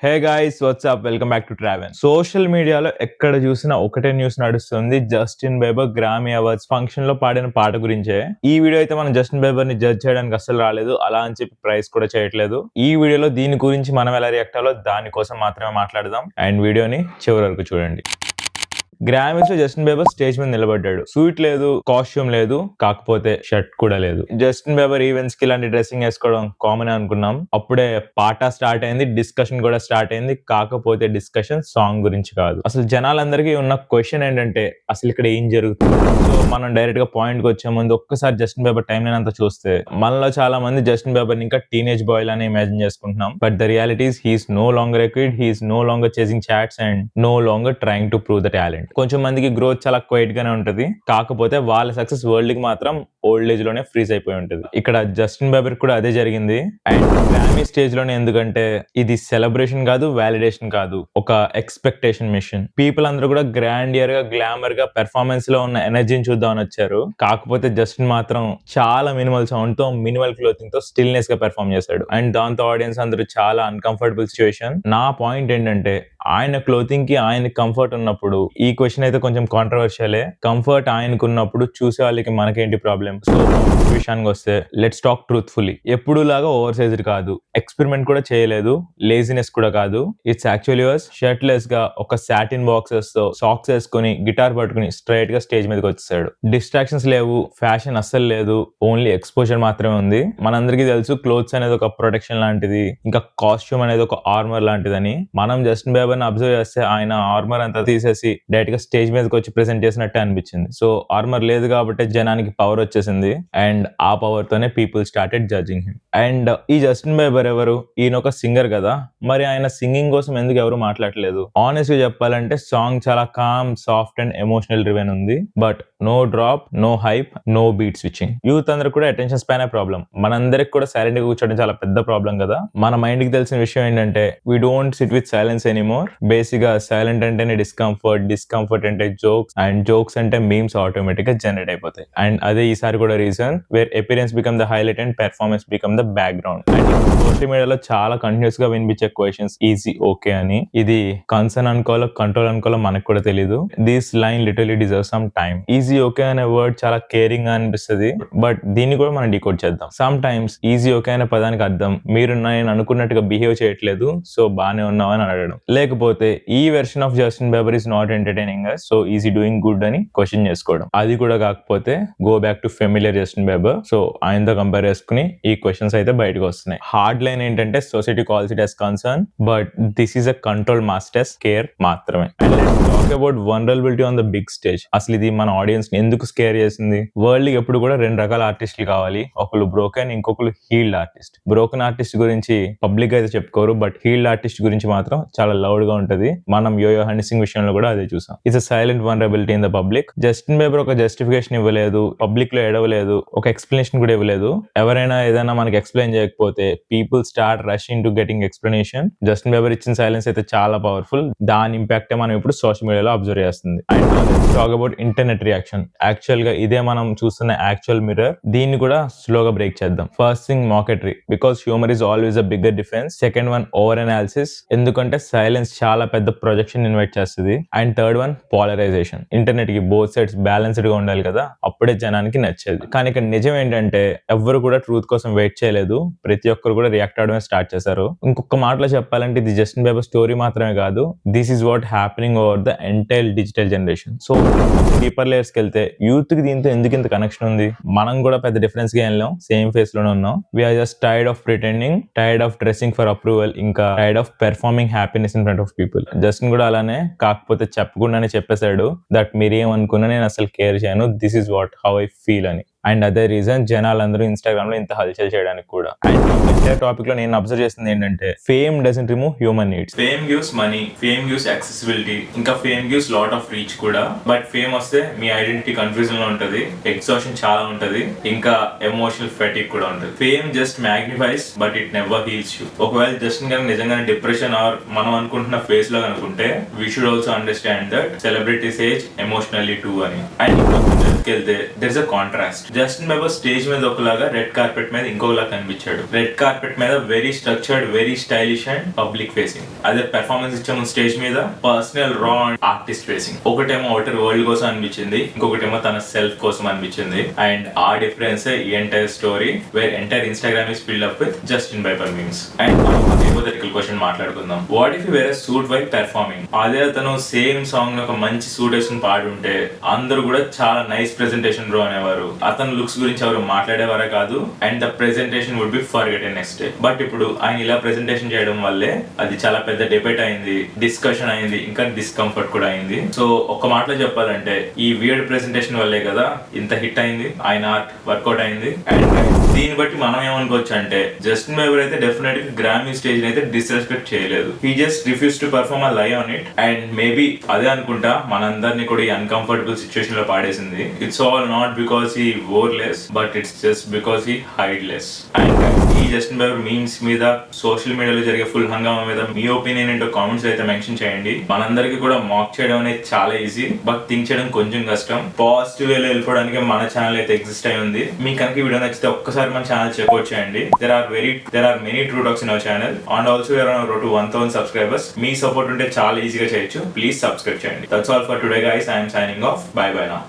Hey guys WhatsApp welcome back to travel. Social మీడియాలో ఎక్కడ చూసినా ఒకటే న్యూస్ నడుస్తుంది. జస్టిన్ బీబర్ గ్రామీ అవార్డ్స్ ఫంక్షన్ లో పాడిన పాట గురించే. ఈ వీడియో అయితే మనం జస్టిన్ బీబర్ ని జడ్జ్ చేయడానికి అస్సలు రాలేదు, అలా అని చెప్పి ప్రైజ్ కూడా చేయట్లేదు. ఈ వీడియోలో దీని గురించి మనం ఎలా రియాక్ట్ అవ్వాలో దాని కోసం మాత్రమే మాట్లాడదాం. అండ్ వీడియోని చివరి వరకు చూడండి. గ్రామీస్ లో జస్టిన్ బీబర్ స్టేజ్ మీద నిలబడ్డాడు. సూట్ లేదు, కాస్ట్యూమ్ లేదు, కాకపోతే షర్ట్ కూడా లేదు. జస్టిన్ బీబర్ ఈవెంట్స్ కి ఇలాంటి డ్రెస్సింగ్ వేసుకోవడం కామన్ అనుకున్నాం. అప్పుడే పాట స్టార్ట్ అయింది, డిస్కషన్ కూడా స్టార్ట్ అయింది. కాకపోతే డిస్కషన్ సాంగ్ గురించి కాదు. అసలు జనాలందరికీ ఉన్న క్వశ్చన్ ఏంటంటే అసలు ఇక్కడ ఏం జరుగుతుంది. సో మనం డైరెక్ట్ గా పాయింట్ కి వచ్చే ముందు ఒక్కసారి జస్టిన్ బీబర్ టైం లైన్ అంతా చూస్తే మనలో చాలా మంది జస్టిన్ బీబర్ ఇంకా టీనేజ్ బాయ్ లానే ఇమాజిన్ చేసుకుంటున్నాం. But the reality is he's no longer a kid, he's no longer chasing charts and no longer trying to prove the talent. కొంచెం మందికి గ్రోత్ చాలా క్వైట్ గానే ఉంటది, కాకపోతే వాళ్ళ సక్సెస్ వరల్డ్ కి మాత్రం ఓల్డ్ ఏజ్ లోనే ఫ్రీజ్ అయిపోయి ఉంటది. ఇక్కడ జస్టిన్ బీబర్ కూడా అదే జరిగింది. అండ్ గ్రామీ స్టేజ్ లోనే, ఎందుకంటే ఇది సెలబ్రేషన్ కాదు, వాలిడేషన్ కాదు, ఒక ఎక్స్పెక్టేషన్ మిషన్. పీపుల్ అందరూ కూడా గ్రాండియర్ గా, గ్లామర్ గా పెర్ఫార్మెన్స్ లో ఉన్న ఎనర్జీని చూద్దామని వచ్చారు. కాకపోతే జస్టిన్ మాత్రం చాలా మినిమల్ సౌండ్ తో, మినిమల్ క్లోతింగ్ తో స్టిల్నెస్ గా పెర్ఫార్మ్ చేశాడు. అండ్ దాంతో ఆడియన్స్ అందరూ చాలా అన్కంఫర్టబుల్ సిచ్యువేషన్. నా పాయింట్ ఏంటంటే ఆయన క్లోతింగ్ కి ఆయన కంఫర్ట్ ఉన్నప్పుడు, ఈ క్వశ్చన్ అయితే కొంచెం కాంట్రవర్షియలే, కంఫర్ట్ ఆయనకు ఉన్నప్పుడు చూసే వాళ్ళకి మనకేంటి ప్రాబ్లం. సో విషయానికి వస్తే లెట్స్ టాక్ ట్రూత్ఫుల్లీ. ఎప్పుడు లాగా ఓవర్ సైజ్డ్ కాదు, ఎక్స్పెరిమెంట్ కూడా చేయలేదు, లేజినెస్ కూడా కాదు. It's actually worse shirtless గా ఒక సాటిన్ బాక్సెస్ తో సాక్స్ వేసుకుని గిటార్ పట్టుకుని స్ట్రైట్ గా స్టేజ్ మీదకి వచ్చేసాడు. డిస్ట్రాక్షన్స్ లేవు, ఫ్యాషన్ అస్సలు లేదు, ఓన్లీ ఎక్స్పోజర్ మాత్రమే ఉంది. మనందరికీ తెలుసు క్లోత్స్ అనేది ఒక ప్రొటెక్షన్ లాంటిది, ఇంకా కాస్ట్యూమ్ అనేది ఒక ఆర్మర్ లాంటిదని. మనం జస్టిన్ బీబర్ అబ్జర్వ్ చేస్తే ఆయన ఆర్మర్ అంతా తీసేసి డైరెక్ట్ గా స్టేజ్ మీదకి వచ్చి ప్రెజెంట్ చేసినట్టే అనిపించింది. సో ఆర్మర్ లేదు కాబట్టి జనానికి పవర్ వచ్చేసింది, అండ్ ఆ పవర్ తోనే people started judging him. And ఈ జస్టిన్ బీబర్ ఎవరు? ఈయన ఒక సింగర్ కదా, మరి ఆయన సింగింగ్ కోసం ఎందుకు ఎవరు మాట్లాడలేదు? ఆనెస్ట్ గా చెప్పాలంటే సాంగ్ చాలా calm, soft and emotional driven ఉంది. But no drop, no hype, no beat switching. Youth అందరికి కూడా అటెన్షన్ స్పాన్ ప్రాబ్లం, మనందరికి కూడా సైలెంట్ గా కూర్చోవడం చాలా పెద్ద ప్రాబ్లం కదా. మన మైండ్ కి తెలిసిన విషయం ఏంటంటే we don't SIT with silence anymore. Basic గా సైలెంట్ అంటేనే డిస్కంఫర్ట్, డిస్కంఫర్ట్ అంటే జోక్స్, అండ్ జోక్స్ అంటే మీమ్స్ ఆటోమేటిక్ గా జనరేట్ అయిపోతాయి. అండ్ అదే ఈసారి కూడా reason where appearance become the highlight and performance become the background. And social మీడియాలో చాలా కంటిన్యూస్ గా వినిపించే క్వశ్చన్స్ ఈజీ ఓకే అని. ఇది కన్సర్న్ అనుకోవాలో కంట్రోల్ అనుకోవాలో మనకు కూడా తెలీదు. This line literally deserve some time. Easy okay అనే వర్డ్ చాలా కేరింగ్ గా అనిపిస్తుంది, బట్ దీన్ని కూడా మనం డీకోడ్ చేద్దాం. సమ్ టైమ్స్ ఈజీ ఓకే అనే పదానికి అర్థం మీరు నేను అనుకున్నట్టుగా బిహేవ్ చేయట్లేదు, సో బానే ఉన్నావు అని అడగడం. లేకపోతే ఈ version of Justin Bieber is not entertaining us, so easy doing good అని క్వశ్చన్ చేసుకోవడం. అది కూడా కాకపోతే go back to familiar Justin Bieber. So ఆయనతో కంపేర్ చేసుకుని ఈ క్వశ్చన్స్ అయితే బయటకు వస్తున్నాయి. హార్డ్ లైన్ ఏంటంటే society calls it as concern, but this is a control masters care మాత్రమే. And let's talk about vulnerability on the big stage. అసలు ఇది మన ఆడియన్స్ ని ఎందుకు స్కేర్ చేసింది? వరల్డ్ కి ఎప్పుడు కూడా రెండు రకాల ఆర్టిస్టులు కావాలి, ఒకళ్ళు బ్రోకెన్, ఇంకొకరు హీల్డ్ ఆర్టిస్ట్. బ్రోకెన్ ఆర్టిస్ట్ గురించి పబ్లిక్ అయితే చెప్పుకోరు, బట్ హీల్డ్ ఆర్టిస్ట్ గురించి మాత్రం చాలా లౌడ్ గా ఉంటది. మనం యోయో హనీ సింగ్ విషయంలో కూడా అదే చూసాం. It's silent vulnerability in the public. Justin Bieber ఒక జస్టిఫికేషన్ ఇవ్వలేదు, పబ్లిక్ లో ఎడవలేదు, ఒక ఎక్స్ప్లెనేషన్ కూడా ఇవ్వలేదు. ఎవరైనా ఏదైనా మనకి ఎక్స్ప్లెయిన్ చేయకపోతే people start rushing to getting explanation. Justin Bieber ఇచ్చిన సైలెన్స్ అయితే చాలా పవర్ఫుల్. దాని ఇంపాక్ట్ మనం ఇప్పుడు సోషల్ మీడియాలో అబ్జర్వ్ చేస్తుంది. And talk about internet reaction. Actual గా ఇదే మనం చూస్తున్న యాక్చువల్ మిర్రర్. దీన్ని కూడా స్లోగా బ్రేక్ చేద్దాం. First thing mockery, because humour is always a bigger defence. Second one over analysis, ఎందుకంటే సైలెన్స్ చాలా పెద్ద ప్రొజెక్షన్ ఇన్వైట్ చేస్తుంది. And third one polarisation. Internet కి బోత్ సైడ్స్ బ్యాలెన్స్డ్ గా ఉండాలి కదా, అప్పుడే జనానికి నచ్చేది. కానీ ఇక్కడ నిజం ఏంటంటే ఎవ్వరు కూడా ట్రూత్ కోసం వెయిట్ చేయలేదు, ప్రతి ఒక్కరు కూడా రియాక్ట్ అవడమే స్టార్ట్ చేశారు. ఇంకొక మాటలో చెప్పాలంటే ఇది జస్టిన్ బీబర్ స్టోరీ మాత్రమే కాదు, this is what happening over the entire digital generation. So deeper layers కి వెళ్తే యూత్ కి దీంతో ఎందుకు ఇంత కనెక్షన్ ఉంది? మనం కూడా పెద్ద డిఫరెన్స్ గా వెళ్ళాం, సేమ్ ఫేస్ లోనే ఉన్నాం. We're just tired of pretending, tired of dressing for approval, ఇంకా tired of performing happiness in front of people. Justin కూడా అలానే, కాకపోతే చెప్పకుండానే చెప్పేశాడు దట్ మీరేమనుకున్నా నేను అసలు కేర్ చేయను, this is what how I feel అని. అండ్ అదే రీజన్ జనాలందరూ ఇన్స్టాగ్రామ్ లో ఇంత హల్చల్ చేయడానికి కూడా. అండ్ ఎంటైర్ టాపిక్ లో నేను అబ్జర్వ్ చేస్తుంది ఏంటంటే fame doesn't remove human needs. Fame gives money, fame gives accessibility, ఇంకా fame gives lot of reach కూడా. బట్ ఫేమ్ వస్తే మీ ఐడెంటిటీ కన్ఫ్యూజన్ లో ఉంటది, ఎగ్జాషన్ చాలా ఉంటది, ఇంకా ఎమోషనల్ ఫెటిక్ కూడా ఉంటది. Fame just magnifies but it never heals you. ఒకవేళ జస్టిన్ గారు నిజంగానే డిప్రెషన్ ఆర్ మనం అనుకుంటున్న ఫేస్ లో అనుకుంటే we should also understand that celebrities age emotionally too అని. అండ్ వెళ్తే there is a contrast. Justin Bieber stage మీద ఒకలాగా, రెడ్ కార్పెట్ మీద ఇంకోలా కనిపించాడు. రెడ్ కార్పెట్ మీద very structured, very stylish and public facing. అదే పెర్ఫార్మెన్స్ ఇచ్చాము స్టేజ్ మీద personal raw and artist facing. ఒకటేమో అవుటర్ వరల్డ్ కోసం అనిపించింది, ఇంకొకటేమో తన సెల్ఫ్ కోసం అనిపించింది. అండ్ ఆ డిఫరెన్స్ ఈ entire story where entire Instagram is filled up with Justin Bieber memes. And hypothetical question మాట్లాడుకుందాం. What if you wear a suit while performing? అదే అతను సేమ్ సాంగ్ ఒక మంచి సూట్ వేసుకుని పాడుంటే అందరూ కూడా చాలా నైస్ ప్రెజెంటేషన్ బ్రో అనేవారు. అతని లుక్స్ గురించి ఎవరు మాట్లాడేవారే కాదు. And the presentation would be forgotten next day. But ఇప్పుడు ఆయన ఇలా ప్రెజెంటేషన్ చేయడం వల్లే అది చాలా పెద్ద డిబేట్ అయింది, డిస్కషన్ అయింది, ఇంకా డిస్కంఫర్ట్ కూడా అయింది. సో ఒక్క మాటలో చెప్పాలంటే ఈ వియర్డ్ ప్రెజెంటేషన్ వల్లే కదా ఇంత హిట్ అయింది, ఆయన ఆర్ట్ వర్కౌట్ అయింది. అండ్ దీన్ని బట్టి మనం ఏమనుకోవచ్చు అంటే జస్టిన్ బీబర్ అయితే డెఫినెట్ గా గ్రామీ స్టేజ్ అయితే డిస్రెస్పెక్ట్ చేయలేదు. He just refuse to perform a lie on it. And maybe అదే అనుకుంటా మనందరినీ కూడా ఈ అన్కంఫర్టబుల్ సిచ్యువేషన్ లో పాడేసింది. It's all not because he wore less, but it's just because he hide less. And ఈ జస్టిన్ బీబర్ మీమ్స్ మీద, social మీడియాలో జరిగే ఫుల్ హంగామా మీద మీ ఒపీనియన్ ఏంటో కామెంట్స్ అయితే మెన్షన్ చేయండి. మనందరికీ కూడా మాక్ చేయడం అనేది చాలా ఈజీ, బట్ థింక్ చేయడం కొంచెం కష్టం. పాజిటివ్ వేలో వెళ్ళిపోవడానికి మన ఛానల్ అయితే ఎగ్జిస్ట్ అయి ఉంది. మీకు కనుక వీడియో నచ్చితే ఒక్కసారి మన ఛానల్ చెక్అవుట్ చేయండి. there are many true talks in our channel and also we are on road to 1000 subscribers. Me support ఉంటే చాలా ఈజీగా చేయొచ్చు. ప్లీజ్ సబ్స్క్రైబ్ చేయండి. That's all for today guys. I am signing off. Bye bye now.